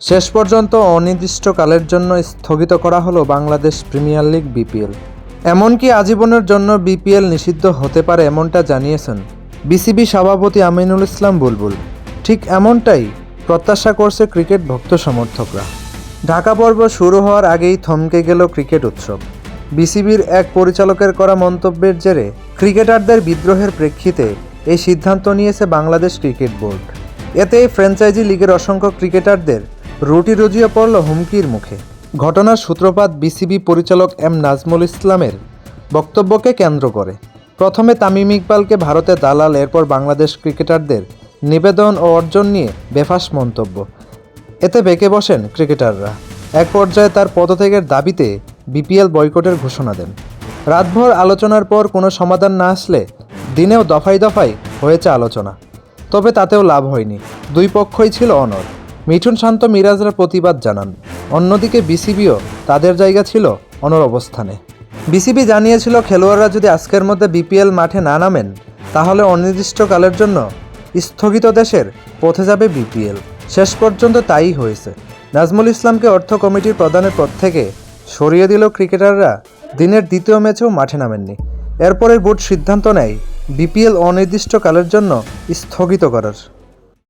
শেষ পর্যন্ত অনির্দিষ্টকালের জন্য স্থগিত করা হলো বাংলাদেশ প্রিমিয়ার লিগ বিপিএল। এমনকি আজীবনের জন্য বিপিএল নিষিদ্ধ হতে পারে এমনটা জানিয়েছেন বিসিবি সভাপতি আমিনুল ইসলাম বুলবুল। ঠিক এমনটাই প্রত্যাশা করছে ক্রিকেট ভক্ত সমর্থকরা। ঢাকা পর্ব শুরু হওয়ার আগেই থমকে গেল ক্রিকেট উৎসব। বিসিবির এক পরিচালকের করা মন্তব্যের জেরে ক্রিকেটারদের বিদ্রোহের প্রেক্ষিতে এই সিদ্ধান্ত নিয়েছে বাংলাদেশ ক্রিকেট বোর্ড। এতে ফ্র্যাঞ্চাইজি লিগের অসংখ্য ক্রিকেটারদের রুটি রুজিও পড়ল হুমকির মুখে। ঘটনার সূত্রপাত বিসিবি পরিচালক এম নাজমুল ইসলামের বক্তব্যকে কেন্দ্র করে। প্রথমে তামিম ইকবালকে ভারতে দালাল, এরপর বাংলাদেশ ক্রিকেটারদের নিবেদন ও অর্জন নিয়ে বেফাঁস মন্তব্য। এতে বেঁকে বসেন ক্রিকেটাররা। এক পর্যায়ে তার পদত্যাগের দাবিতে বিপিএল বয়কটের ঘোষণা দেন। রাতভর আলোচনার পর কোনো সমাধান না আসলে দিনেও দফায় দফায় হয়েছে আলোচনা, তবে তাতেও লাভ হয়নি। দুই পক্ষই ছিল অনড়। মিঠুন, শান্ত, মিরাজরা প্রতিবাদ জানান। অন্যদিকে বিসিবিও তাদের জায়গা ছিল অনড় অবস্থানে। বিসিবি জানিয়েছিল খেলোয়াড়রা যদি আজকের মধ্যে বিপিএল মাঠে না নামেন তাহলে অনির্দিষ্টকালের জন্য স্থগিত দেশের পথে যাবে বিপিএল। শেষ পর্যন্ত তাই হয়েছে। নাজমুল ইসলামকে অর্থ কমিটির প্রধানের পদ থেকে সরিয়ে দিল ক্রিকেটাররা দিনের দ্বিতীয় ম্যাচেও মাঠে নামেননি। এরপরে বোর্ড সিদ্ধান্ত নেয় বিপিএল অনির্দিষ্টকালের জন্য স্থগিত করার।